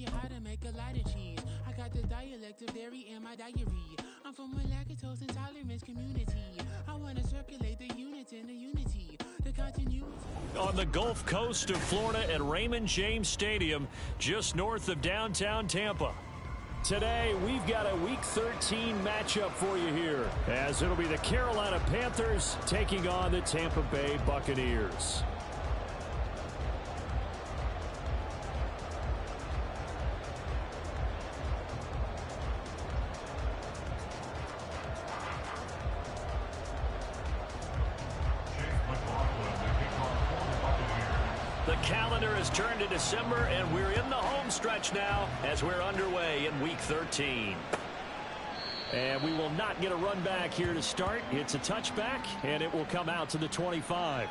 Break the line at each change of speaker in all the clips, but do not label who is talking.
you how to make a lot of cheese. I got the dialect of dairy in my diary. I'm from a lactose intolerance community. I want to circulate the units in the unity, the continuity.
On the Gulf Coast of Florida at Raymond James Stadium, just north of downtown Tampa. Today, we've got a Week 13 matchup for you here, as it'll be the Carolina Panthers taking on the Tampa Bay Buccaneers. The calendar has turned to December, and we're in the home stretch now as we're underway in Week 13. And we will not get a run back here to start. It's a touchback, and it will come out to the 25.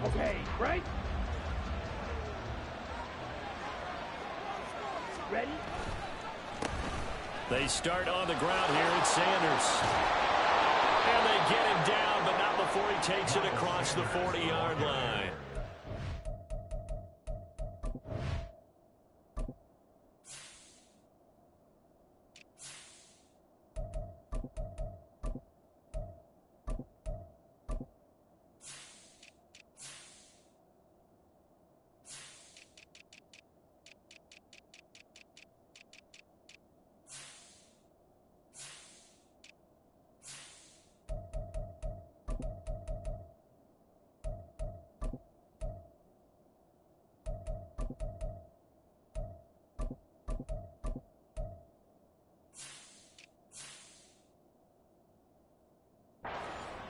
Okay, right? Ready?
They start on the ground here. It's Sanders. And they get him down, but not before he takes it across the 40-yard line.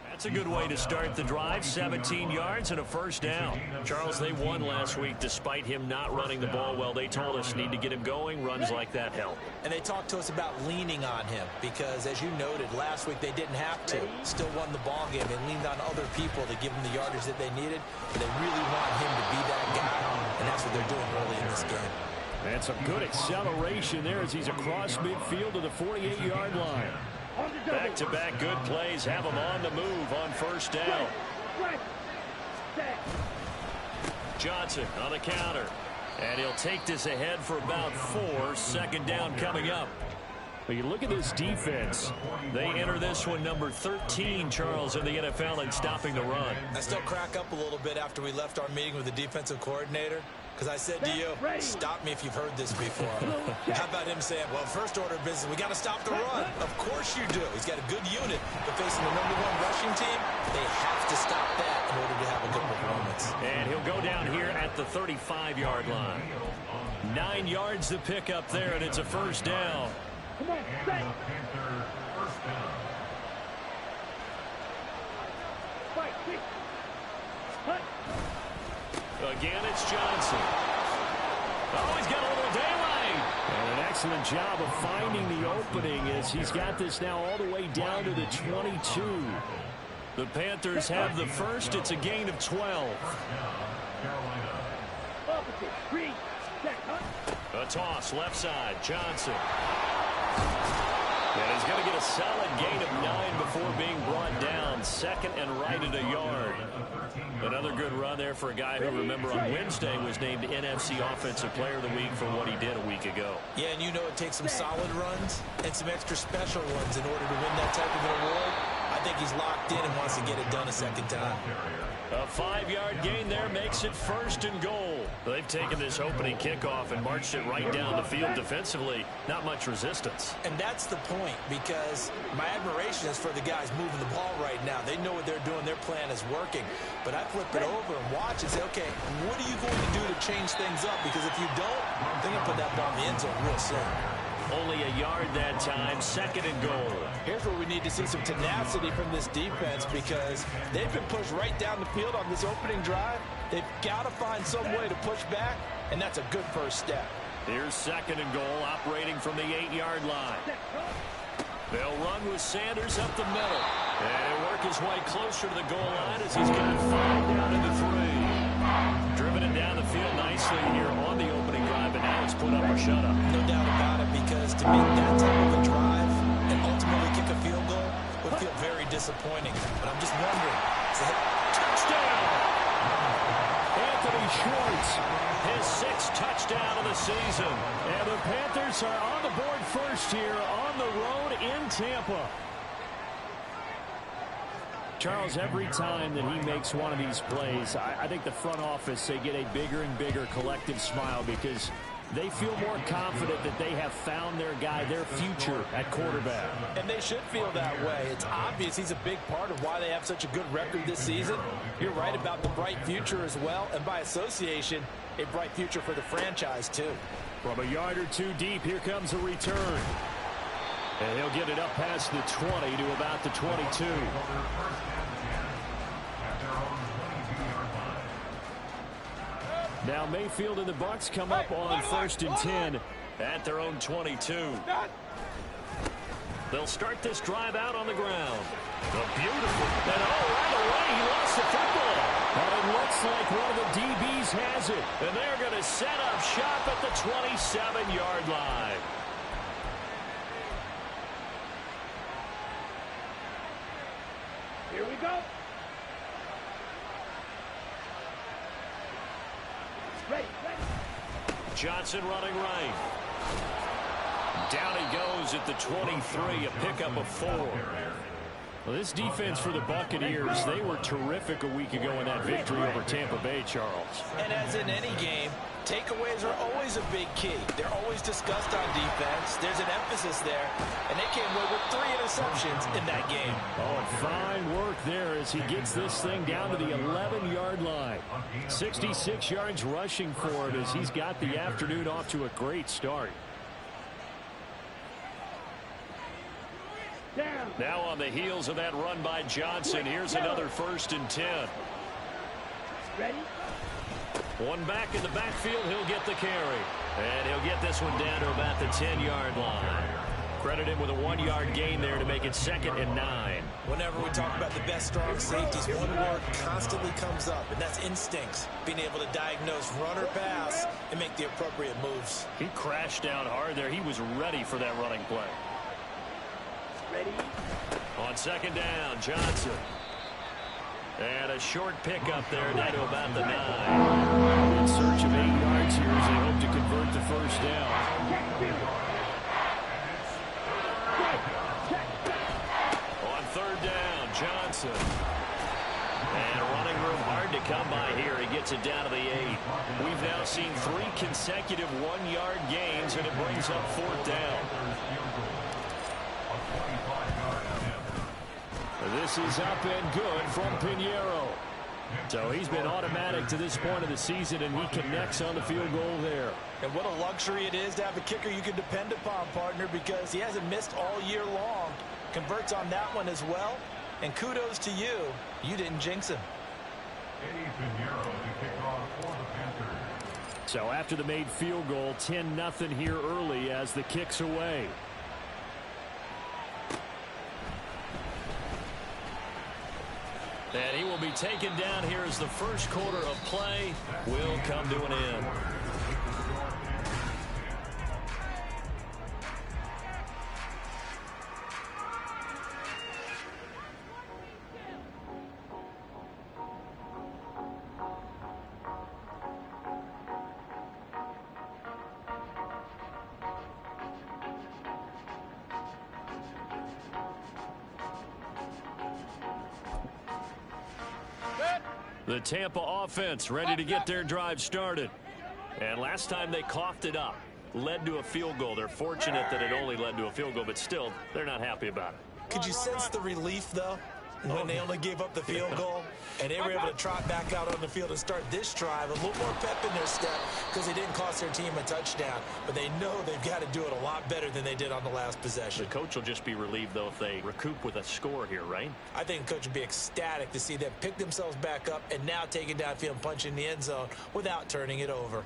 That's a good way to start the drive. 17 yards and a first down. Charles, they won last week despite him not running the ball well. They told us need to get him going. Runs like that help.
And they talked to us about leaning on him because, as you noted, last week they didn't have to. Still won the ball game. They leaned on other people to give them the yardage that they needed. But they really want him to be that guy, and that's what they're doing early in this game.
And some good acceleration there as he's across midfield to the 48-yard line. Back-to-back good plays have him on the move on first down. Johnson on the counter. And he'll take this ahead for about 4. Second down coming up. But you look at this defense. They enter this one number 13, Charles, in the NFL in stopping the run.
I still crack up a little bit after we left our meeting with the defensive coordinator. Because I said to you, stop me if you've heard this before. How about him saying, well, first order of business, we got to stop the run. Of course you do. He's got a good unit. But facing the #1 rushing team, they have to stop that in order to have a good performance.
And he'll go down here at the 35-yard line. 9 yards to pick up there, and it's a first down.
Come on, set. Fight, kick. Cut.
Again, it's Johnson. Oh, he's got a little daylight. And an excellent job of finding the opening as he's got this now all the way down to the 22. The Panthers have the first. It's a gain of 12. A toss, left side, Johnson. And he's going to get a solid gain of 9 before being brought down. Second and right at a yard. Another good run there for a guy who, remember, on Wednesday was named NFC Offensive Player of the Week for what he did a week ago.
Yeah, and you know it takes some solid runs and some extra special ones in order to win that type of an award. I think he's locked in and wants to get it done a second time.
A 5-yard gain there makes it first and goal. They've taken this opening kickoff and marched it right down the field defensively. Not much resistance.
And that's the point, because my admiration is for the guys moving the ball right now. They know what they're doing. Their plan is working. But I flip it over and watch and say, okay, what are you going to do to change things up? Because if you don't, they're going to put that ball in the end zone real soon.
Only a yard that time, second and goal.
Here's where we need to see some tenacity from this defense, because they've been pushed right down the field on this opening drive. They've got to find some way to push back, and that's a good first step.
Here's second and goal, operating from the 8-yard line. They'll run with Sanders up the middle. And he'll work his way closer to the goal line as he's got 5 down to the 3. Driven it down the field nicely here on the opening drive shutout.
No doubt about it, because to make that type of a drive and ultimately kick a field goal would feel very disappointing. But I'm just wondering.
Touchdown! Anthony Schwartz, his 6th touchdown of the season. And the Panthers are on the board first here on the road in Tampa. Charles, every time that he makes one of these plays, I think the front office, they get a bigger and bigger collective smile because they feel more confident that they have found their guy, their future at quarterback.
And they should feel that way. It's obvious he's a big part of why they have such a good record this season. You're right about the bright future as well, and by association, a bright future for the franchise too.
From a yard or two deep, here comes a return. And he'll get it up past the 20 to about the 22. Now Mayfield and the Bucs come up on 1st and 10 at their own 22. They'll start this drive out on the ground. A beautiful. And right away he lost the football. And it looks like one of the DBs has it. And they're going to set up shop at the 27-yard line.
Here we go. Ready.
Johnson running right. Down he goes at the 23, a pickup of 4. Well, this defense for the Buccaneers, they were terrific a week ago in that victory over Tampa Bay, Charles.
And as in any game, takeaways are always a big key. They're always discussed on defense. There's an emphasis there, and they came away with 3 interceptions in that game.
Oh, and fine work there as he gets this thing down to the 11-yard line. 66 yards rushing for him as he's got the afternoon off to a great start. Now on the heels of that run by Johnson, here's another 1st and 10.
Ready?
One back in the backfield, he'll get the carry. And he'll get this one down to about the 10-yard line. Credit him with a 1-yard gain there to make it 2nd and 9.
Whenever we talk about the best strong safeties, one word constantly comes up, and that's instincts. Being able to diagnose run or pass and make the appropriate moves.
He crashed down hard there. He was ready for that running play.
Ready?
On 2nd down, Johnson. And a short pickup there down to about the 9. In search of 8 yards here as they hope to convert the 1st down. On 3rd down, Johnson. And running room hard to come by here. He gets it down to the 8. We've now seen 3 consecutive 1-yard gains, and it brings up 4th down. This is up and good from Pinheiro. So he's been automatic to this point of the season, and he connects on the field goal there.
And what a luxury it is to have a kicker you can depend upon, partner, because he hasn't missed all year long. Converts on that one as well. And kudos to you. You didn't jinx him.
So after the made field goal, 10-0 here early as the kick's away. And he will be taken down here as the first quarter of play will come to an end. The Tampa offense ready to get their drive started. And last time they coughed it up, led to a field goal. They're fortunate that it only led to a field goal, but still, they're not happy about it.
Could you sense the relief, though, when they only gave up the field goal? And they were able to trot back out on the field and start this drive. A little more pep in their step because they didn't cost their team a touchdown. But they know they've got to do it a lot better than they did on the last possession.
The coach will just be relieved, though, if they recoup with a score here, right?
I think the coach would be ecstatic to see them pick themselves back up and now take it downfield and punch in the end zone without turning it over.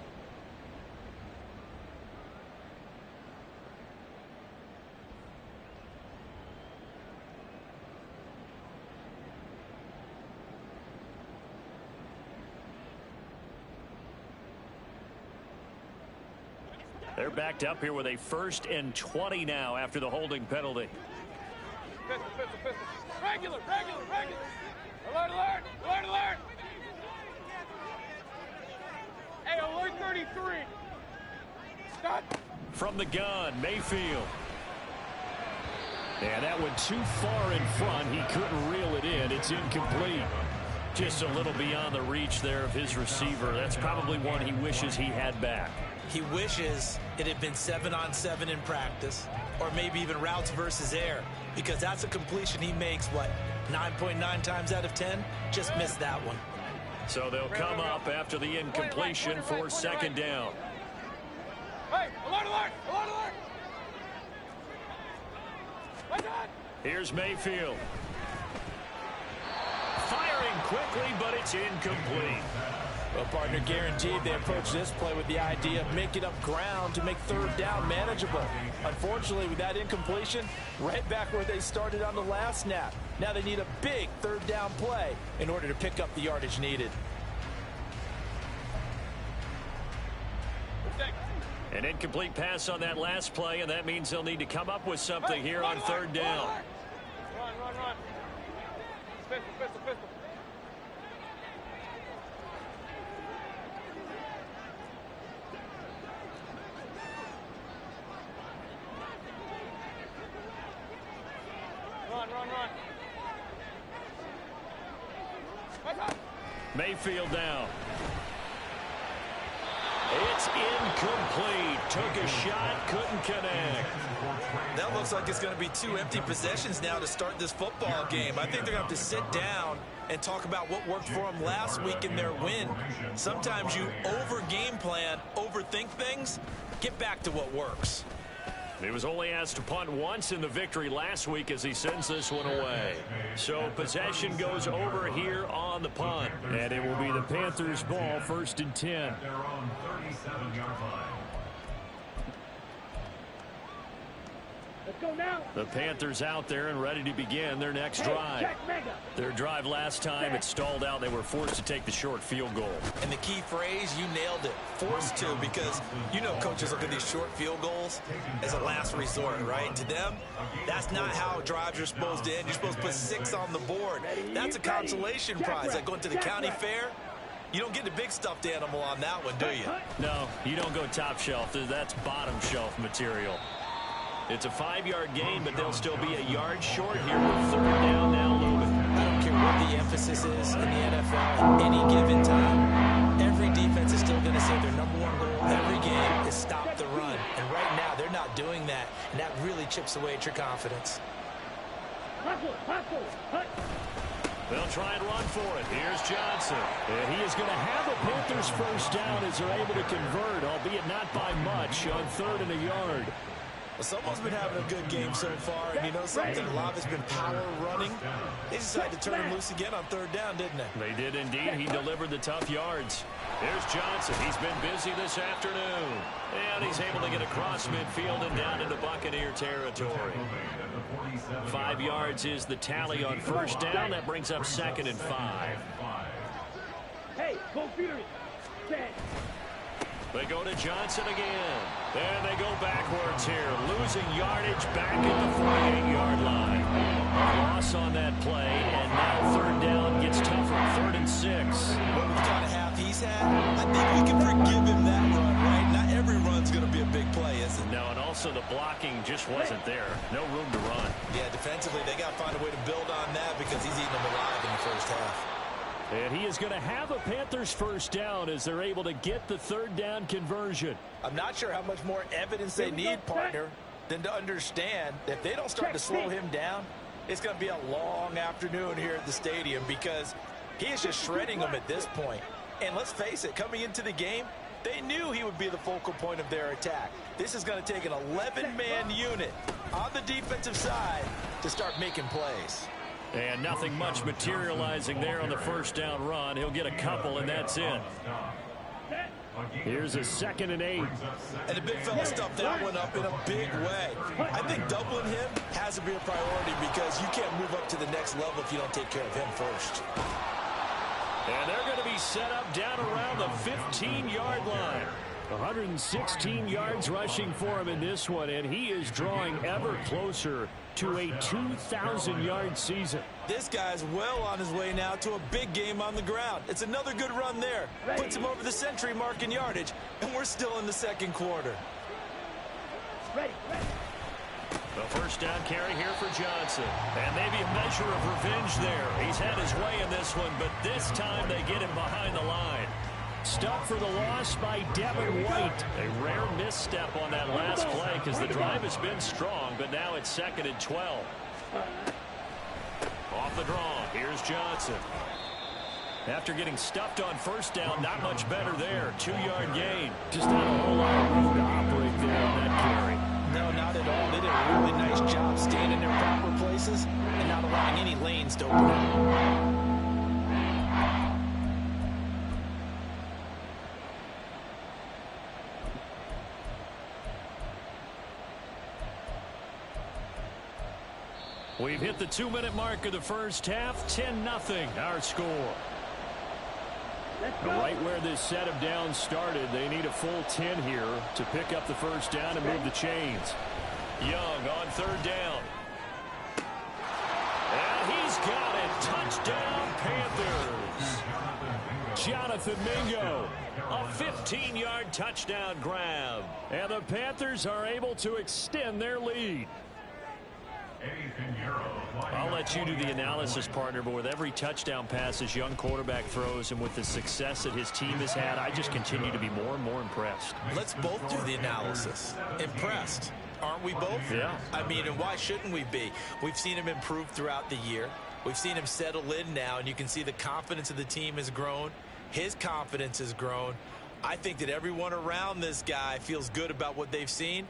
They're backed up here with a 1st and 20 now after the holding penalty.
Pistol, pistol, pistol. Regular, regular, regular. Alert, alert, alert, alert. Hey, alert 33. Stop.
From the gun, Mayfield. And that went too far in front. He couldn't reel it in. It's incomplete. Just a little beyond the reach there of his receiver. That's probably one he wishes he had back.
He wishes it had been 7-on-7 in practice, or maybe even routes versus air, because that's a completion he makes, what, 9.9 times out of 10? Just missed that one.
So they'll come up after the incompletion for 2nd down.
Hey, alert, alert, alert, alert. What's that?
Here's Mayfield. Firing quickly, but it's incomplete.
Well, partner, guaranteed they approach this play with the idea of making up ground to make 3rd down manageable. Unfortunately, with that incompletion, right back where they started on the last snap. Now they need a big 3rd down play in order to pick up the yardage needed.
An incomplete pass on that last play, and that means they'll need to come up with something here on 3rd down.
Run, run, run. Pistol, pistol, pistol. Run, run, run. What's up?
Mayfield down. It's incomplete. Took a shot, couldn't connect.
That looks like it's going to be 2 empty possessions now to start this football game. I think they're going to have to sit down and talk about what worked for them last week in their win. Sometimes you over-game plan, overthink things, get back to what works.
He was only asked to punt once in the victory last week as he sends this one away. So possession goes over here on the punt. And it will be the Panthers' ball, 1st and 10.
They're on 37-yard line.
Let's go now.
The Panthers out there and ready to begin their next drive. Their drive last time, it stalled out. They were forced to take the short field goal.
And the key phrase, you nailed it, forced to, because you know coaches look at these short field goals as a last resort, right? To them, that's not how drives are supposed to end. You're supposed to put 6 on the board. That's a consolation prize, like going to the county fair. You don't get the big stuffed animal on that one, do you?
No, you don't go top shelf. That's bottom shelf material. It's a 5-yard gain, but they'll still be a yard short here with 3rd down now looming.
I don't care what the emphasis is in the NFL at any given time. Every defense is still going to say their #1 goal every game is stop the run. And right now, they're not doing that, and that really chips away at your confidence.
They'll try and run for it. Here's Johnson. And he is going to have the Panthers 1st down as they're able to convert, albeit not by much, on 3rd and a yard.
Well, someone's been having a good game so far, and you know something? A lot of it's been power running. They decided to turn him loose again on 3rd down, didn't they?
They did indeed. He delivered the tough yards. Here's Johnson. He's been busy this afternoon. And he's able to get across midfield and down into Buccaneer territory. 5 yards is the tally on 1st down. That brings up 2nd and 5.
Hey, go Fury.
They go to Johnson again. And they go backwards here. Losing yardage back at the 48-yard line. A loss on that play, and now 3rd down gets tougher. 3rd and 6.
Well, with the kind of half he's had, I think we can forgive him that run, right? Not every run's going to be a big play, is it?
No, and also the blocking just wasn't there. No room to run.
Yeah, defensively, they got to find a way to build on that because he's eating them alive in the first half.
And he is going to have a Panthers 1st down as they're able to get the 3rd down conversion.
I'm not sure how much more evidence they need, partner, than to understand that if they don't start to slow him down, it's going to be a long afternoon here at the stadium because he is just shredding them at this point. And let's face it, coming into the game, they knew he would be the focal point of their attack. This is going to take an 11-man unit on the defensive side to start making plays.
And nothing much materializing there on the 1st down run. He'll get a couple, and that's it. Here's a 2nd and 8.
And the big fella stuffed that one up in a big way. I think doubling him has to be a priority because you can't move up to the next level if you don't take care of him first.
And they're going to be set up down around the 15-yard line. 116 yards rushing for him in this one, and he is drawing ever closer to a 2,000-yard season.
This guy's well on his way now to a big game on the ground. It's another good run there. Puts him over the century mark in yardage, and we're still in the second quarter.
The first down carry here for Johnson. And maybe a measure of revenge there. He's had his way in this one, but this time they get him behind the line. Stuck for the loss by Devin White. A rare misstep on that last play because the drive has been strong, but now it's 2nd and 12. Off the draw, here's Johnson. After getting stuffed on first down, not much better there. 2-yard gain. Just not a whole lot of room to operate there on that carry.
No, not at all. They did a really nice job staying in their proper places and not allowing any lanes to open up.
We've hit the 2-minute mark of the first half. 10-0 our score. Right where this set of downs started, they need a full 10 here to pick up the first down and move the chains. Young on 3rd down. And he's got it. Touchdown, Panthers. Jonathan Mingo. A 15-yard touchdown grab. And the Panthers are able to extend their lead. I'll let you do the analysis, partner, but with every touchdown pass his young quarterback throws and with the success that his team has had, I just continue to be more and more impressed.
Let's both do the analysis. Impressed. Aren't we both?
Yeah.
I mean, and why shouldn't we be? We've seen him improve throughout the year. We've seen him settle in now, and you can see the confidence of the team has grown. His confidence has grown. I think that everyone around this guy feels good about what they've seen,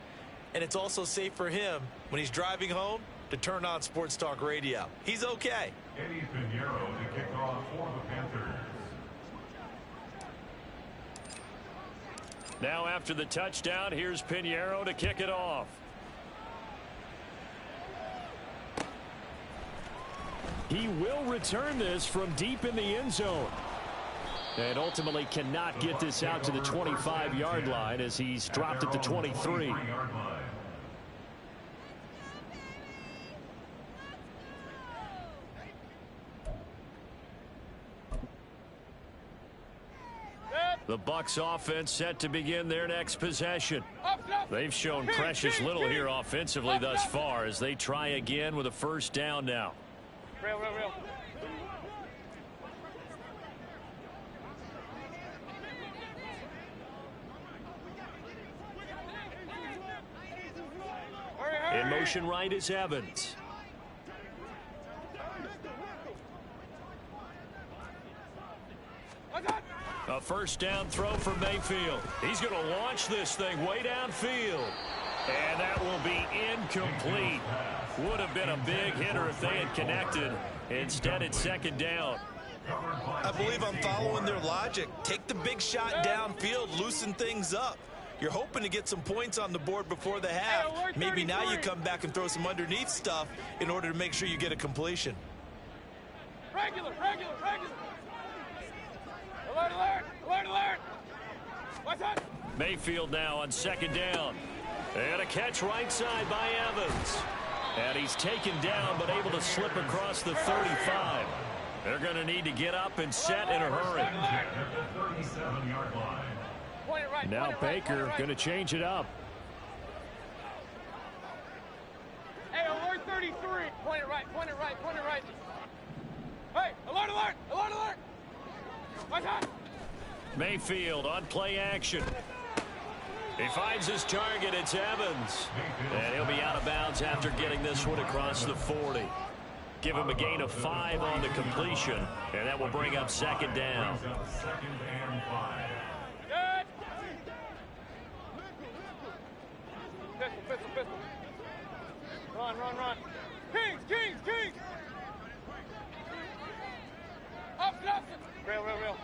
and it's also safe for him when he's driving home to turn on Sports Talk Radio. He's okay.
Eddie Pinheiro to kick off for the Panthers.
Now after the touchdown, here's Pinheiro to kick it off. He will return this from deep in the end zone. And ultimately cannot get this out to the 25-yard line as he's dropped at the 23. The Bucs offense set to begin their next possession. They've shown precious little here offensively thus far as they try again with a first down now.
Real.
In motion right is Evans. A first down throw for Mayfield. He's going to launch this thing way downfield. And that will be incomplete. Would have been a big hitter if they had connected. Instead, it's 2nd down.
I believe I'm following their logic. Take the big shot downfield, loosen things up. You're hoping to get some points on the board before the half. Maybe now you come back and throw some underneath stuff in order to make sure you get a completion.
Regular. Alert. What's up?
Mayfield now on 2nd down. And a catch right side by Evans. And he's taken down but able to slip across the 35. They're going to need to get up and set in a hurry. Now Baker going to change it up.
Hey, alert 33. Point it right. Hey, alert. What's up?
Mayfield on play action. He finds his target. It's Evans. And he'll be out of bounds after getting this one across the 40. Give him a gain of 5 on the completion. And that will bring up 2nd down.
Good. Pistol. Run. Kings. Up. Real.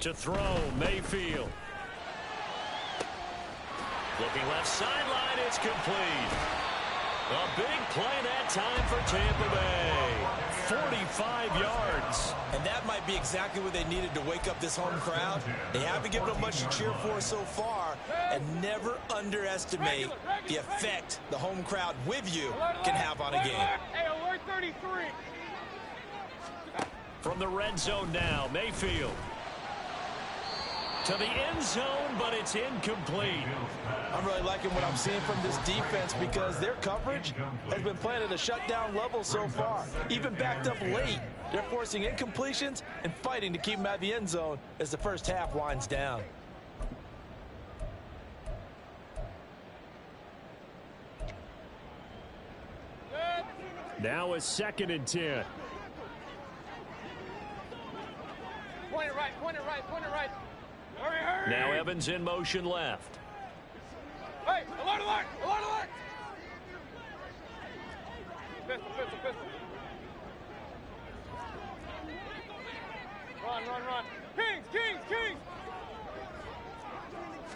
To throw, Mayfield. Looking left sideline, it's complete. A big play that time for Tampa Bay. 45 yards.
And that might be exactly what they needed to wake up this home crowd. They haven't given them much to cheer for so far. And never underestimate the effect the home crowd with you can have on a game.
Hey, alert 33.
From the red zone now, Mayfield. To the end zone, but it's incomplete.
I'm really liking what I'm seeing from this defense because their coverage has been playing at a shutdown level so far. Even backed up late, they're forcing incompletions and fighting to keep them out of the end zone as the first half winds down.
Now a 2nd and 10.
Point it right, point it right, point it right. Hurry, hurry.
Now Evans in motion left.
Hey, alert, alert, alert, alert. Pistol, pistol, pistol. Run, run, run. Kings, Kings, Kings.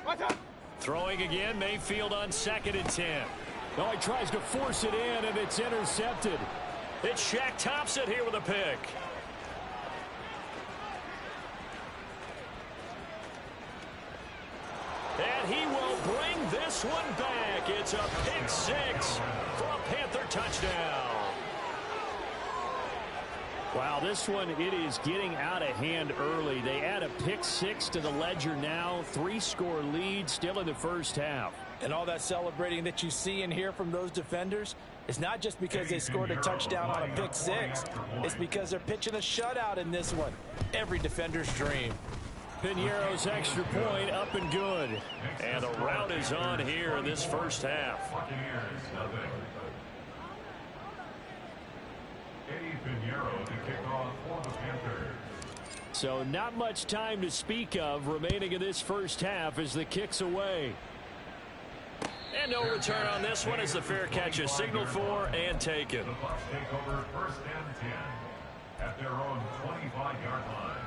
Watch out.
Throwing again, Mayfield on 2nd and 10. Oh, he tries to force it in, and it's intercepted. It's Shaq Thompson here with a pick. And he will bring this one back. It's a pick 6 for a Panther touchdown. Wow, this one, it is getting out of hand early. They add a pick 6 to the ledger now. 3-score lead still in the first half.
And all that celebrating that you see and hear from those defenders is not just because they scored a touchdown on a pick 6. It's because they're pitching a shutout in this one. Every defender's dream.
Piñeiro's extra point up and good. And the route is on here in this first half.
Buccaneers, nothing. Eddie Piñeiro to kick off for the Panthers.
So not much time to speak of remaining in this first half as the kick's away. And no return on this one as the fair catch is signaled for and taken.
The Bucs take over 1st and 10 at their own 25-yard line.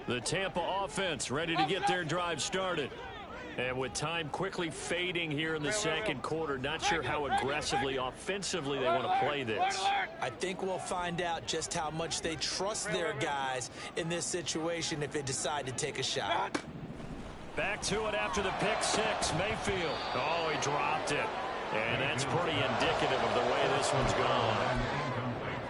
The Tampa offense ready to get their drive started. And with time quickly fading here in the second quarter, not sure how aggressively, offensively they want to play this.
I think we'll find out just how much they trust their guys in this situation if they decide to take a shot.
Back to it after the pick 6, Mayfield. Oh, he dropped it. And that's pretty indicative of the way this one's gone.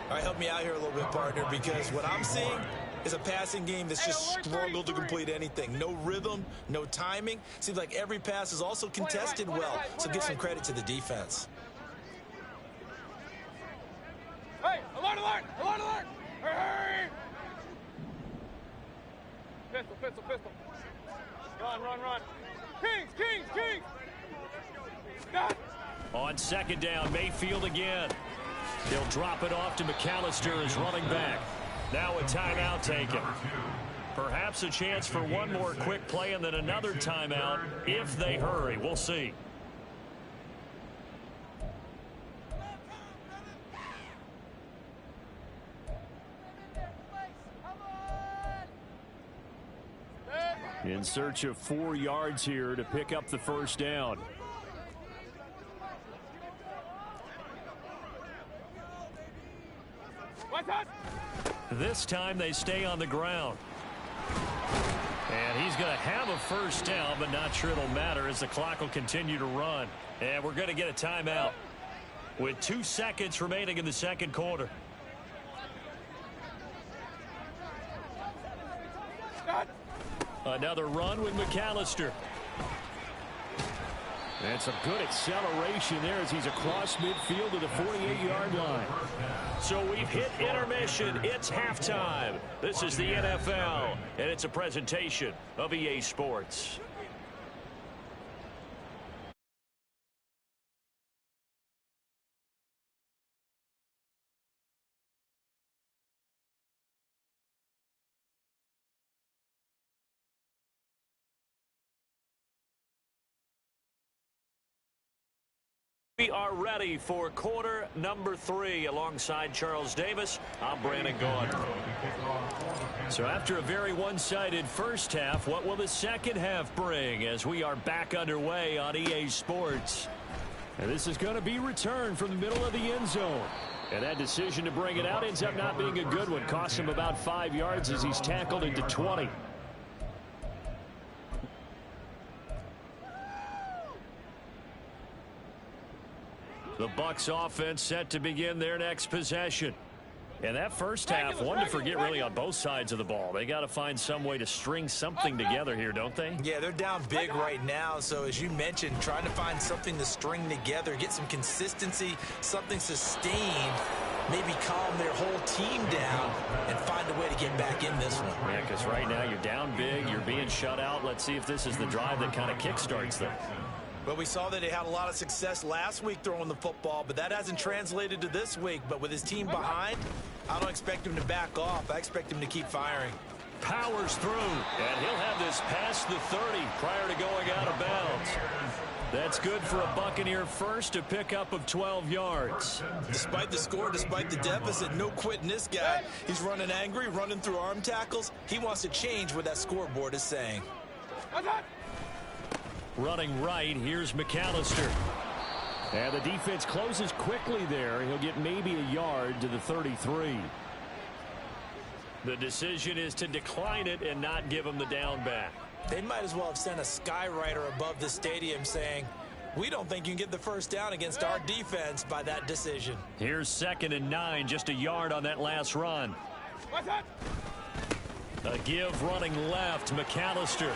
All right, help me out here a little bit, partner, because what I'm seeing is a passing game that's just struggled to complete anything. No rhythm, no timing. Seems like every pass is also contested well, so give some credit to the defense.
Hey, alert, alert, alert, alert. Hurry. Pistol, pistol, pistol. Run, run, run. Kings, Kings, Kings. Done.
On 2nd down, Mayfield again. He'll drop it off to McAllister as running back. Now a timeout taken. Perhaps a chance for one more quick play and then another timeout if they hurry. We'll see. In search of 4 yards here to pick up the first down.
What's that?
This time they stay on the ground. And he's going to have a first down, but not sure it'll matter as the clock will continue to run. And we're going to get a timeout with 2 seconds remaining in the second quarter. Another run with McAllister. And some good acceleration there as he's across midfield to the 48-yard line. So we've hit intermission. It's halftime. This is the NFL, and it's a presentation of EA Sports. We are ready for quarter number 3. Alongside Charles Davis, I'm Brandon Gaughan. So after a very one-sided first half, what will the second half bring as we are back underway on EA Sports? And this is going to be returned from the middle of the end zone. And that decision to bring it out ends up not being a good one. Costs him about 5 yards as he's tackled into 20. The Bucs offense set to begin their next possession. And that first half, one to forget really on both sides of the ball. They got to find some way to string something together here, don't they?
Yeah, they're down big right now. So as you mentioned, trying to find something to string together, get some consistency, something sustained, maybe calm their whole team down and find a way to get back in this one.
Yeah, because right now you're down big, you're being shut out. Let's see if this is the drive that kind of kickstarts them.
But we saw that he had a lot of success last week throwing the football, but that hasn't translated to this week. But with his team behind, I don't expect him to back off. I expect him to keep firing.
Powers through, and he'll have this past the 30 prior to going out of bounds. That's good for a Buccaneer first, a pickup of 12 yards.
Despite the score, despite the deficit, no quitting this guy. He's running angry, running through arm tackles. He wants to change what that scoreboard is saying.
Running right, here's McAllister. And the defense closes quickly there. He'll get maybe a yard to the 33. The decision is to decline it and not give him the down back.
They might as well have sent a skywriter above the stadium saying, we don't think you can get the first down against our defense by that decision.
Here's 2nd and 9, just a yard on that last run. A give running left, McAllister.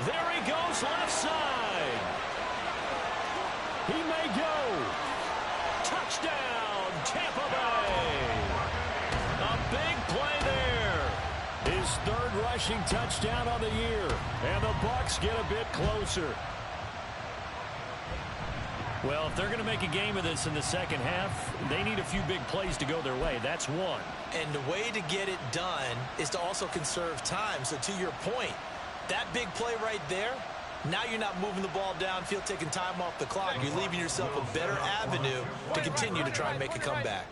There he goes, left side. He may go. Touchdown, Tampa Bay. A big play there. His 3rd rushing touchdown on the year. And the Bucs get a bit closer. Well, if they're going to make a game of this in the second half, they need a few big plays to go their way. That's one.
And the way to get it done is to also conserve time. So to your point, that big play right there, now you're not moving the ball downfield, taking time off the clock. You're leaving yourself a better avenue to continue to try and make a comeback.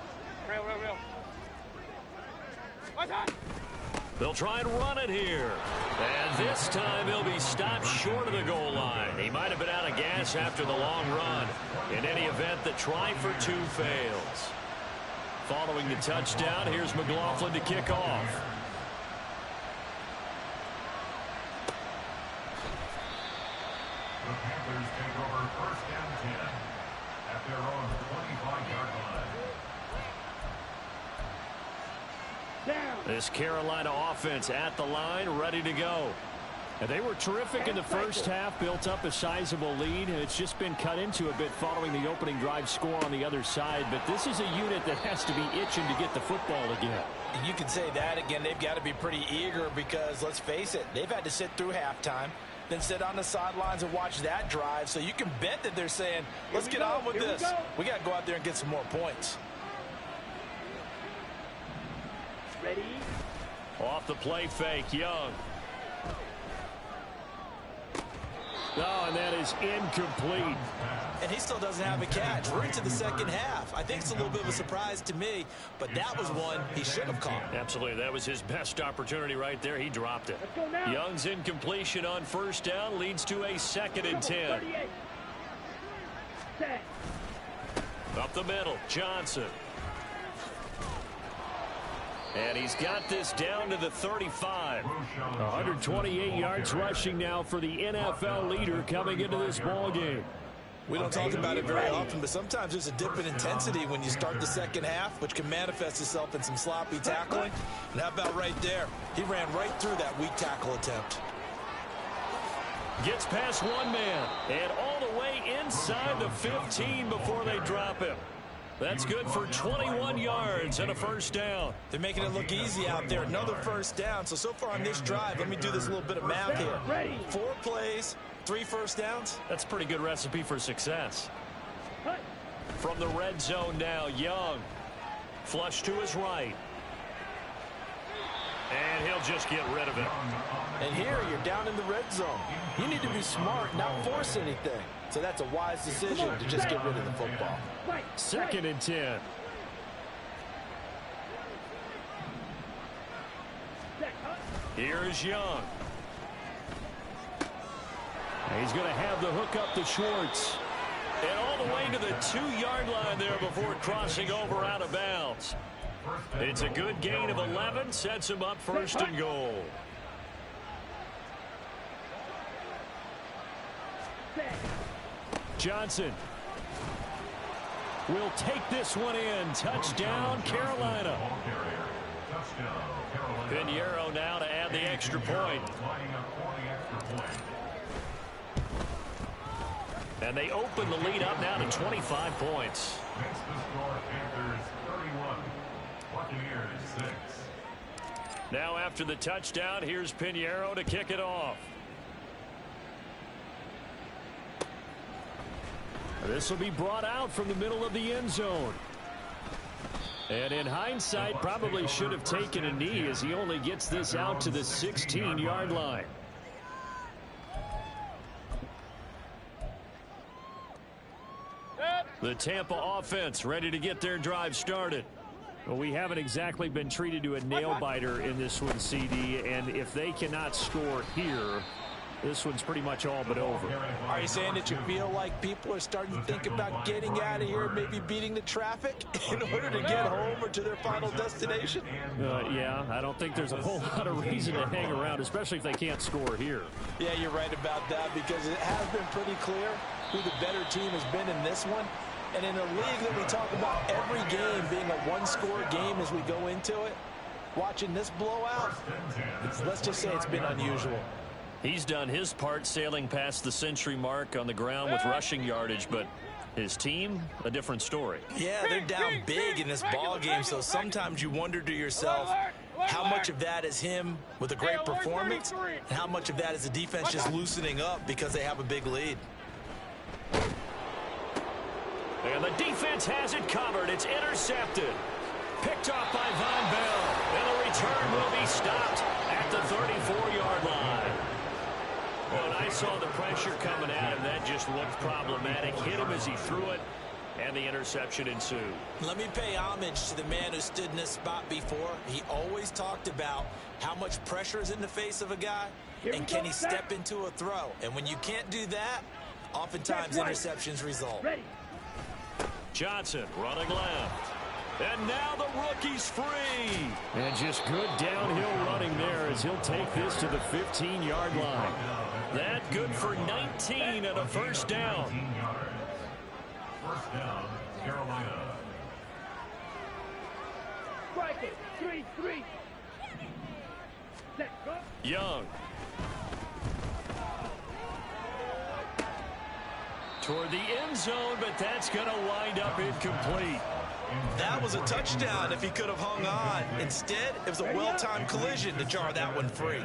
They'll try and run it here. And this time he'll be stopped short of the goal line. He might have been out of gas after the long run. In any event, the try for 2 fails. Following the touchdown, here's McLaughlin to kick off.
The Panthers take over 1st and 10 at their own 25-yard line.
This Carolina offense at the line, ready to go. And they were terrific in the first half, built up a sizable lead, and it's just been cut into a bit following the opening drive score on the other side. But this is a unit that has to be itching to get the football again.
You can say that again. They've got to be pretty eager because, let's face it, they've had to sit through halftime, then sit on the sidelines and watch that drive. So you can bet that they're saying, let's get on with this. We got to go out there and get some more points.
Ready?
Off the play fake, Young. Oh, and that is incomplete.
And he still doesn't have a catch. We're into the second half. I think it's a little bit of a surprise to me, but that was one he should have caught.
Absolutely. That was his best opportunity right there. He dropped it.
Let's go now.
Young's incompletion on 1st down leads to a 2nd and 10.
38. Set.
Up the middle, Johnson. And he's got this down to the 35. 128 yards rushing now for the NFL leader coming into this ball game.
We don't talk about it very often, but sometimes there's a dip in intensity when you start the second half, which can manifest itself in some sloppy tackling. And how about right there? He ran right through that weak tackle attempt.
Gets past one man and all the way inside the 15 before they drop him. That's good for 21 yards and a 1st down.
They're making it look easy out there. Another 1st down. So far on this drive, let me do this little bit of math here. 4 plays, 3 1st downs.
That's a pretty good recipe for success. From the red zone now, Young. Flush to his right. And he'll just get rid of it.
And here you're down in the red zone. You need to be smart, not force anything. So that's a wise decision to just get rid of the football.
2nd and 10. Here's Young. He's going to have the hook up to Schwartz. And all the way to the 2-yard line there before crossing over out of bounds. It's a good gain of 11. Sets him up 1st and goal. Johnson will take this one in. Touchdown, Carolina. Pinheiro now to add the extra point. And they open the lead up now to 25 points. Now after the touchdown, here's Pinheiro to kick it off. This will be brought out from the middle of the end zone. And in hindsight, probably should have taken a knee as he only gets this out to the 16-yard line. The Tampa offense ready to get their drive started. Well, we haven't exactly been treated to a nail-biter in this one, CD, and if they cannot score here, this one's pretty much all but over.
Are you saying that you feel like people are starting to think about getting out of here, maybe beating the traffic in order to get home or to their final destination?
Yeah, I don't think there's a whole lot of reason to hang around, especially if they can't score here.
Yeah, you're right about that because it has been pretty clear who the better team has been in this one. And in a league that we talk about every game being a one-score game as we go into it, watching this blowout, let's just say it's been unusual.
He's done his part sailing past the century mark on the ground with rushing yardage, but his team, a different story.
Yeah, they're down big in this ball game, so sometimes you wonder to yourself how much of that is him with a great performance and how much of that is the defense just loosening up because they have a big lead.
And the defense has it covered. It's intercepted. Picked off by Von Bell. And the return will be stopped at the 34-yard line. When I saw the pressure coming at him, that just looked problematic. Hit him as he threw it, and the interception ensued.
Let me pay homage to the man who stood in this spot before. He always talked about how much pressure is in the face of a guy, and can he step into a throw. And when you can't do that, oftentimes interceptions result.
Johnson running left. And now the rookie's free. And just good downhill running there as he'll take this to the 15-yard line. That good for 19 and a 1st down.
1st down, Carolina.
Strike it. 3-3. Set, go.
Young. Toward the end zone, but that's going to wind up incomplete.
That was a touchdown if he could have hung on. Instead, it was a well-timed collision to jar that one free.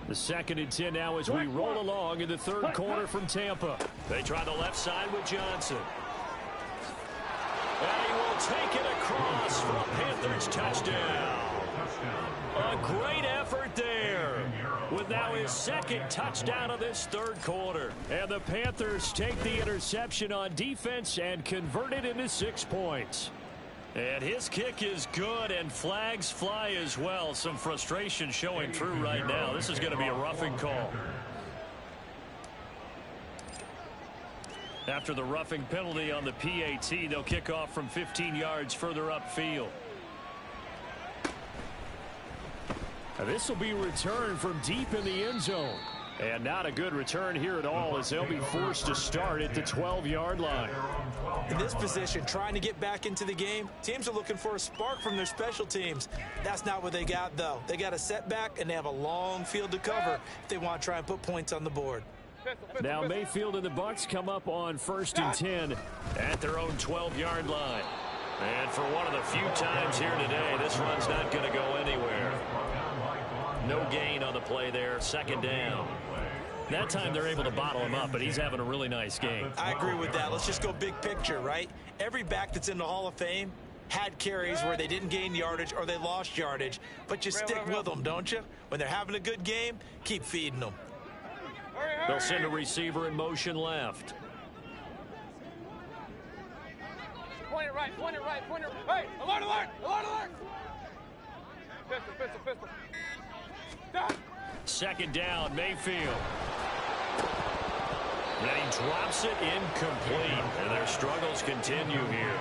The 2nd and 10 now as we roll along in the 3rd quarter from Tampa. They try the left side with Johnson. And he will take it across for a Panthers touchdown. A great effort there with now his 2nd touchdown of this 3rd quarter. And the Panthers take the interception on defense and convert it into 6 points. And his kick is good, and flags fly as well. Some frustration showing through right now. This is going to be a roughing call. After the roughing penalty on the PAT, they'll kick off from 15 yards further upfield. Now this will be returned from deep in the end zone. And not a good return here at all as they'll be forced to start at the 12-yard line.
In this position, trying to get back into the game, teams are looking for a spark from their special teams. That's not what they got, though. They got a setback, and they have a long field to cover if they want to try and put points on the board.
Now Mayfield and the Bucs come up on 1st and 10 at their own 12-yard line. And for one of the few times here today, this run's not going to go anywhere. No gain on the play there, 2nd down. That time they're able to bottle him up, but he's having a really nice game.
I agree with that. Let's just go big picture, right? Every back that's in the Hall of Fame had carries where they didn't gain yardage or they lost yardage, but you stick with them, don't you? When they're having a good game, keep feeding them.
They'll send a receiver in motion left.
Point it right, point it right, point it right. Hey, alert, alert, alert, alert. Pistol, pistol, pistol. Down.
Second down, Mayfield. And he drops it incomplete, and their struggles continue here.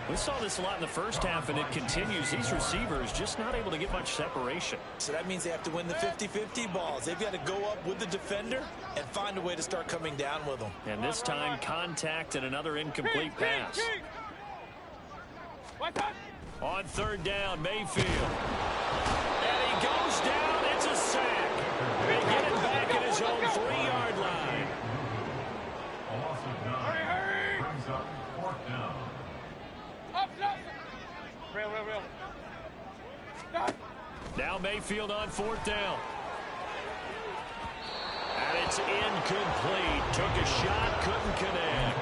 We saw this a lot in the first half, and it continues. These receivers just not able to get much separation.
So that means they have to win the 50-50 balls. They've got to go up with the defender and find a way to start coming down with them.
And this time, contact and another incomplete pass. On third down, Mayfield. And he goes down. It's a sack. They get it back at his own 3-yard line.
Hurry! Brings up fourth down.
Up. Rail. Down.
Now Mayfield on fourth down. And it's incomplete. Took a shot, couldn't connect.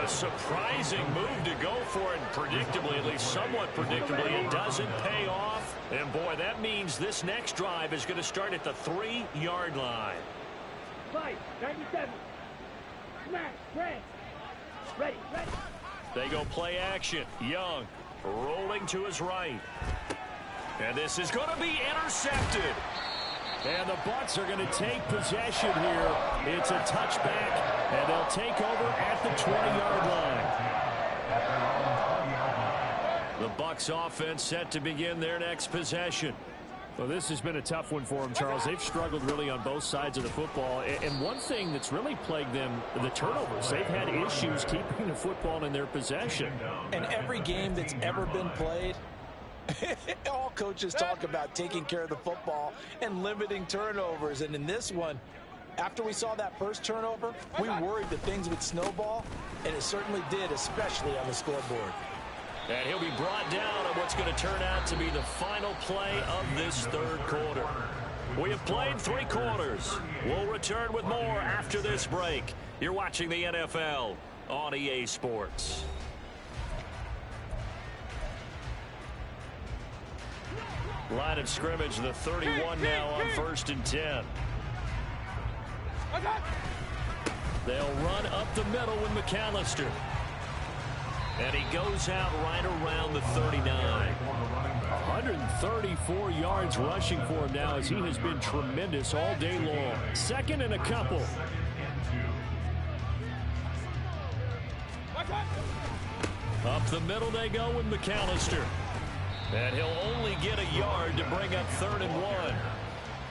A surprising move to go for it, and predictably, at least somewhat predictably, it doesn't pay off. And boy, that means this next drive is going to start at the 3-yard line.
97. Smash, red. Ready.
They go play action. Young rolling to his right. And this is going to be intercepted. And the Bucs are going to take possession here. It's a touchback, and they'll take over at the 20-yard line. The Bucs offense set to begin their next possession. Well, this has been a tough one for them, Charles. They've struggled really on both sides of the football. And one thing that's really plagued them, the turnovers. They've had issues keeping the football in their possession.
And every game that's ever been played, all coaches talk about taking care of the football and limiting turnovers. And in this one, after we saw that first turnover, we worried that things would snowball, and it certainly did, especially on the scoreboard.
And he'll be brought down on what's going to turn out to be the final play of this third quarter. We have played 3 quarters. We'll return with more after this break. You're watching the NFL on EA Sports. Line of scrimmage, the 31 now on 1st and 10. They'll run up the middle with McAllister. And he goes out right around the 39. 134 yards rushing for him now, as he has been tremendous all day long. Second and a couple. Up the middle they go with McAllister. And he'll only get a yard to bring up 3rd and 1.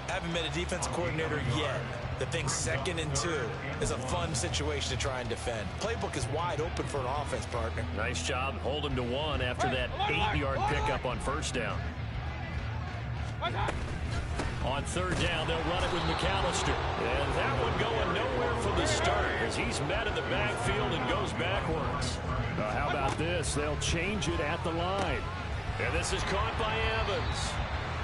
Haven't been a defense coordinator yet. The thing 2nd and 2 is a fun situation to try and defend. Playbook is wide open for an offense, partner.
Nice job. Hold him to 1 after that 8-yard pickup on 1st down. On 3rd down, they'll run it with McAllister. And that one going nowhere from the start, as he's met in the backfield and goes backwards. How about this? They'll change it at the line. And this is caught by Evans.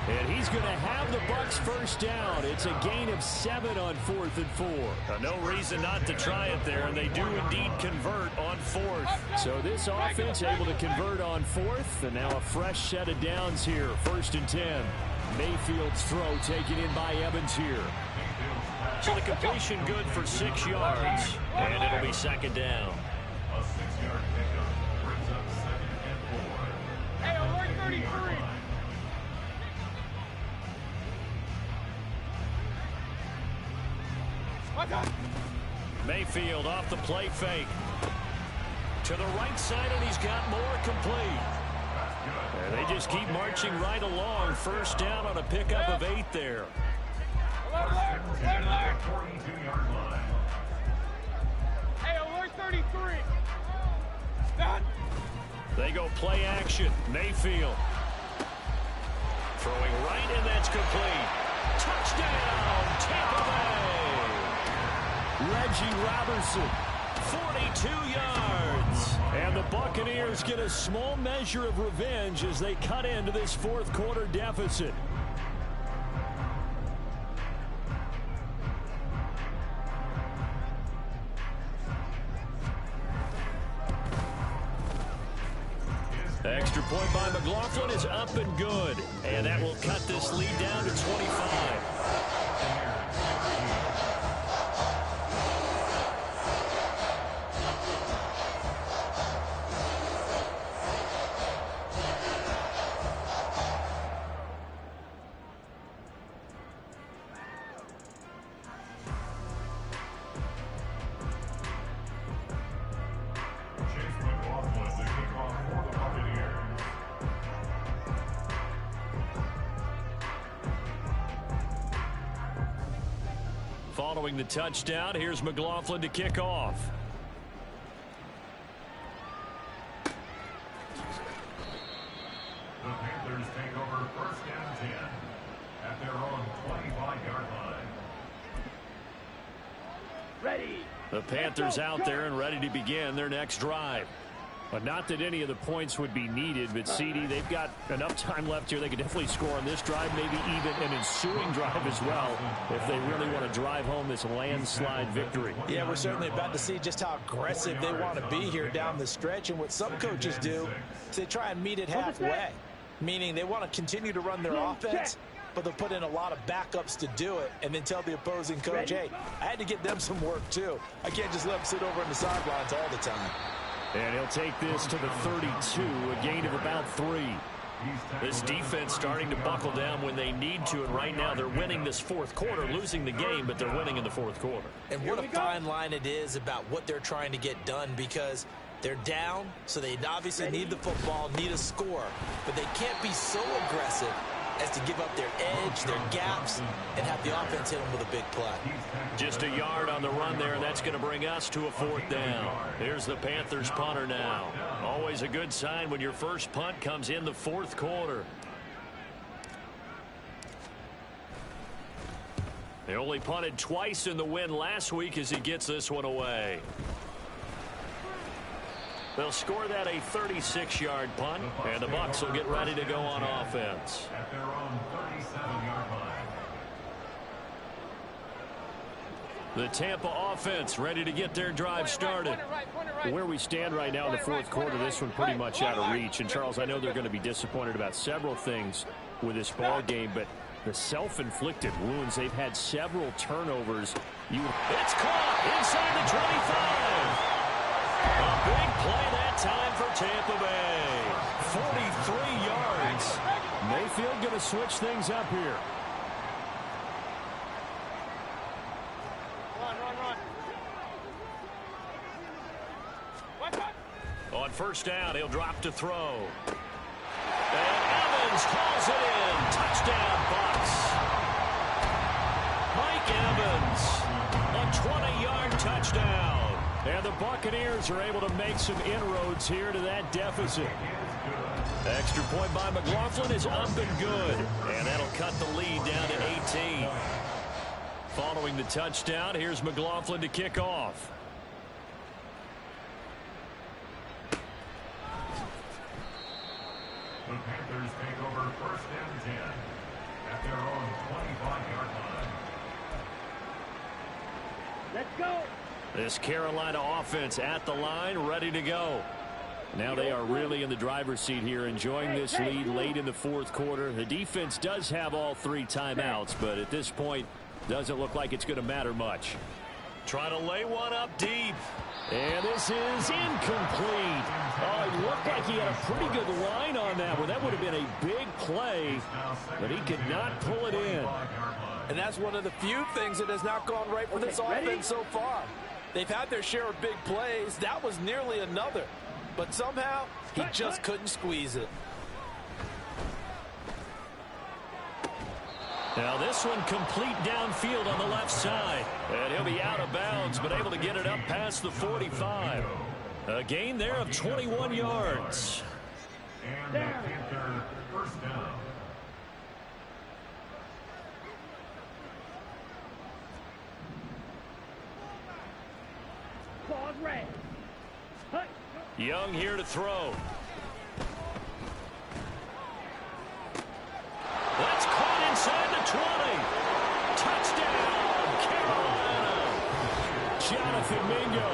And he's going to have the Bucs first down. It's a gain of 7 on 4th and 4. No reason not to try it there, and they do indeed convert on 4th. So this offense able to convert on 4th, and now a fresh set of downs here. 1st and 10. Mayfield's throw taken in by Evans here. So the completion good for 6 yards, and it'll be 2nd down.
A 6-yard pickup brings up 2nd and 4.
Hey, alert 33.
Mayfield off the play fake. To the right side, and he's got more complete. And they just keep marching right along. First down on a pickup of 8 there.
Alert, alert, alert.
42-yard line.
Hey, alert 33. Done.
They go play action. Mayfield. Throwing right, and that's complete. Touchdown, Tampa Bay. Reggie Robertson, 42 yards. And the Buccaneers get a small measure of revenge as they cut into this 4th quarter deficit. by McLaughlin is up and good. And that will cut this lead down to 25. Following the touchdown, here's McLaughlin to kick off.
The Panthers take over first and 10 at their own 25-yard line.
Ready.
The Panthers out there and ready to begin their next drive. But not that any of the points would be needed, but CD, they've got enough time left here. They could definitely score on this drive, maybe even an ensuing drive as well, if they really want to drive home this landslide victory.
Yeah, we're certainly about to see just how aggressive they want to be here down the stretch. And what some coaches do is they try and meet it halfway, meaning they want to continue to run their offense, but they'll put in a lot of backups to do it and then tell the opposing coach, hey, I had to get them some work too. I can't just let them sit over on the sidelines all the time.
And he'll take this to the 32, a gain of about 3. This defense starting to buckle down when they need to, and right now they're winning this fourth quarter, losing the game, but they're winning in the fourth quarter.
And what a fine line it is about what they're trying to get done, because they're down, so they obviously need the football, need a score, but they can't be so aggressive as to give up their edge, their gaps, and have the offense hit them with a big play.
Just a yard on the run there, and that's going to bring us to a fourth down. Here's the Panthers punter now. Always a good sign when your first punt comes in the fourth quarter. They only punted twice in the win last week as he gets this one away. They'll score that a 36-yard punt, and the Bucs will get ready to go on offense.
At their own 37-yard line.
The Tampa offense ready to get their drive started. Where we stand right now in the fourth quarter, this one pretty much out of reach. And, Charles, I know they're going to be disappointed about several things with this ball game, but the self-inflicted wounds, they've had several turnovers. It's caught inside the 25. A big play that time for Tampa Bay. 43 yards. Mayfield going to switch things up here. On first down, he'll drop to throw. And Evans hauls it in. Touchdown, Bucs. Mike Evans, a 20-yard touchdown. And the Buccaneers are able to make some inroads here to that deficit. Extra point by McLaughlin is up and good. And that'll cut the lead down to 18. Following the touchdown, here's McLaughlin to kick off.
The Panthers take over first and 10 at their own 25-yard line.
Let's go.
This Carolina offense at the line, ready to go. Now they are really in the driver's seat here, enjoying this lead late in the fourth quarter. The defense does have all 3 timeouts, but at this point, doesn't look like it's going to matter much. Trying to lay one up deep. And this is incomplete. Oh, it looked like he had a pretty good line on that one. That would have been a big play, but he could not pull it in.
And that's one of the few things that has not gone right for this offense so far. They've had their share of big plays. That was nearly another. But somehow, he just couldn't squeeze it.
Now this one complete downfield on the left side. And he'll be out of bounds, but able to get it up past the 45. A gain there of 21 yards.
And the Panther first down.
Claws red.
Young here to throw. That's caught inside the 20. Touchdown, Carolina. Jonathan Mingo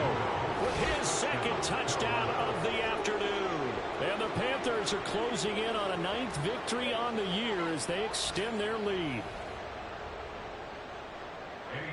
with his second touchdown of the afternoon. And the Panthers are closing in on a 9th victory on the year as they extend their lead.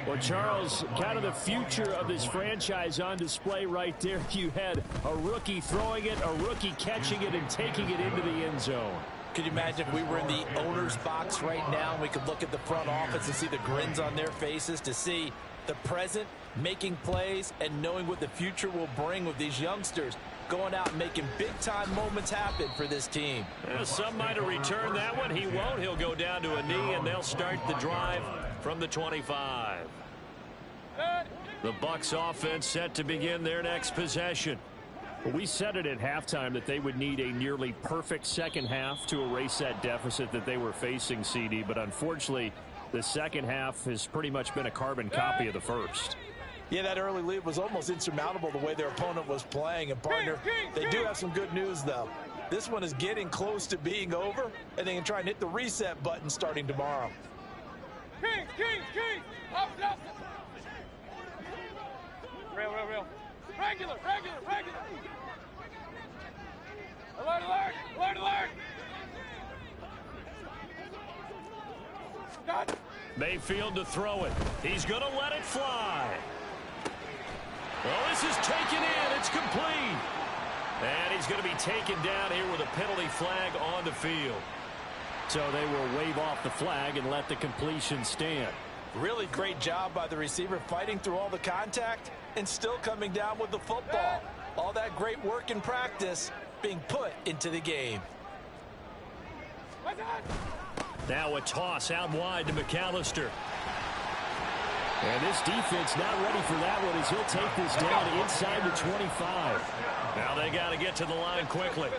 Well, Charles, kind of the future of this franchise on display right there. You had a rookie throwing it, a rookie catching it, and taking it into the end zone.
Could you imagine if we were in the owner's box right now and we could look at the front office and see the grins on their faces, to see the present making plays and knowing what the future will bring with these youngsters going out and making big-time moments happen for this team.
Well, some might have returned that one. He won't. He'll go down to a knee, and they'll start the drive from the 25. The Bucs offense set to begin their next possession. We said it at halftime that they would need a nearly perfect second half to erase that deficit that they were facing, CD, but unfortunately the second half has pretty much been a carbon copy of the first.
Yeah, that early lead was almost insurmountable the way their opponent was playing. And, partner, they do have some good news, though. This one is getting close to being over, and they can try and hit the reset button starting tomorrow.
Kings! Up. Real. Regular. Alert! Got.
Mayfield to throw it. He's going to let it fly. Well, this is taken in. It's complete. And he's going to be taken down here with a penalty flag on the field. So they will wave off the flag and let the completion stand.
Really great job by the receiver fighting through all the contact and still coming down with the football. All that great work in practice being put into the game.
Now a toss out wide to McAllister. And this defense not ready for that one as he'll take this down inside the 25. Now they got to get to the line quickly.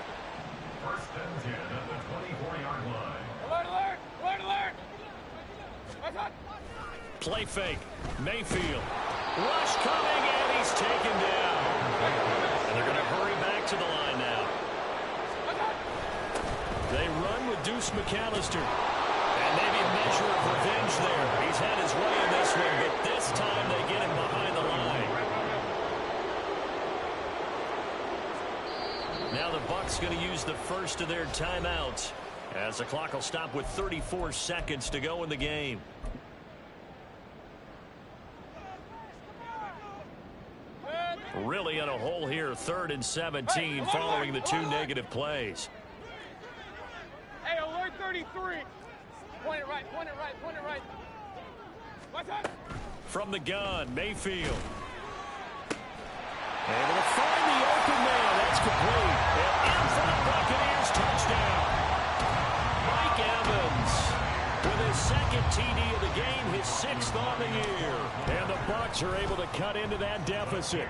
First and 10 at the 24-yard line.
Alert!
Play fake. Mayfield. Rush coming, and he's taken down. And they're going to hurry back to the line now. They run with Deuce McAllister. And maybe a measure of revenge there. He's had his way in this one, but this time they get him behind the line. Now the Bucs going to use the first of their timeouts as the clock will stop with 34 seconds to go in the game. Really in a hole here, 3rd and 17 following the 2 negative plays.
Hey, alert 33. Point it right. What's up?
From the gun, Mayfield. Able to find the open man. That's complete. And in for the Buccaneers, touchdown. Mike Evans with his 2nd TD of the game, his 6th on the year. And the Bucs are able to cut into that deficit.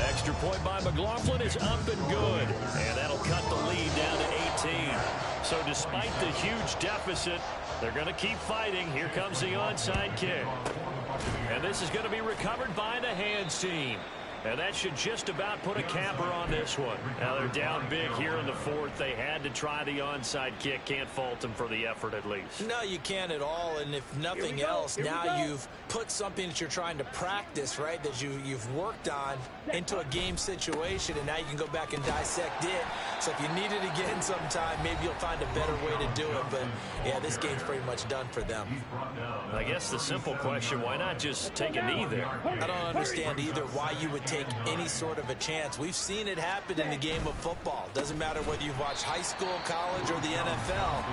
Extra point by McLaughlin is up and good. And that'll cut the lead down to 18. So despite the huge deficit, they're going to keep fighting. Here comes the onside kick. And this is going to be recovered by the hands team. And that should just about put a capper on this one. Now they're down big here in the 4th. They had to try the onside kick. Can't fault them for the effort at least.
No, you can't at all. And if nothing else, now you've put something that you're trying to practice, right, that you've worked on into a game situation, and now you can go back and dissect it. So if you need it again sometime, maybe you'll find a better way to do it. But, yeah, this game's pretty much done for them.
I guess the simple question, why not just take a knee there?
I don't understand either why you would take any sort of a chance. We've seen it happen in the game of football. Doesn't matter whether you've watched high school, college, or the NFL.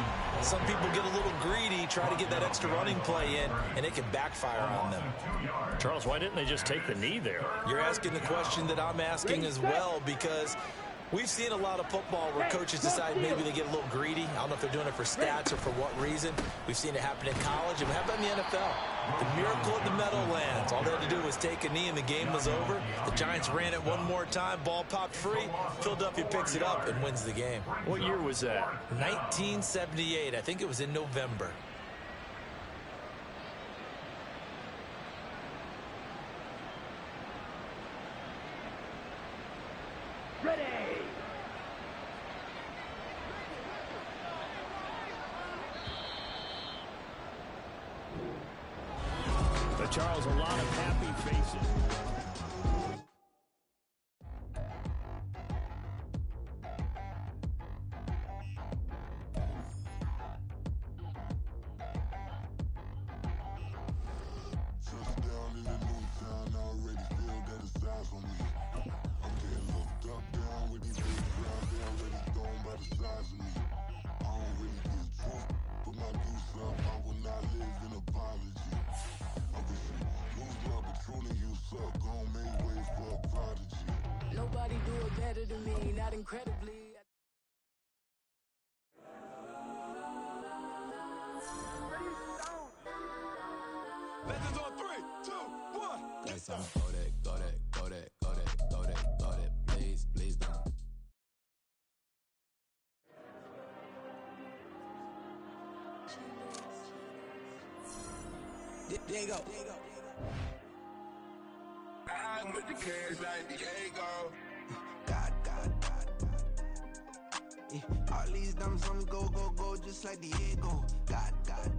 Some people get a little greedy, try to get that extra running play in, and it can backfire on them.
Charles, why didn't they just take the knee there?
You're asking the question that I'm asking as well, because we've seen a lot of football where coaches decide maybe they get a little greedy. I don't know if they're doing it for stats or for what reason. We've seen it happen in college, and how about in the NFL? The miracle of the Meadowlands. All they had to do was take a knee, and the game was over. The Giants ran it one more time. Ball popped free. Philadelphia picks it up and wins the game.
What year was that?
1978. I think it was in November.
Ready.
But Charles, a lot of happy faces.
by the size of me. I don't really get drunk, but my goose up, I will not live in apology. Obviously, lose my Patron and you suck, gon' make way for a prodigy.
Nobody do it better than me, not incredibly.
Legends on 3, 2, 1.
Yes, I'm go that, please don't.
There you go. I'm with the cash like Diego. God. Yeah, all these diamonds on me go, just like Diego. God.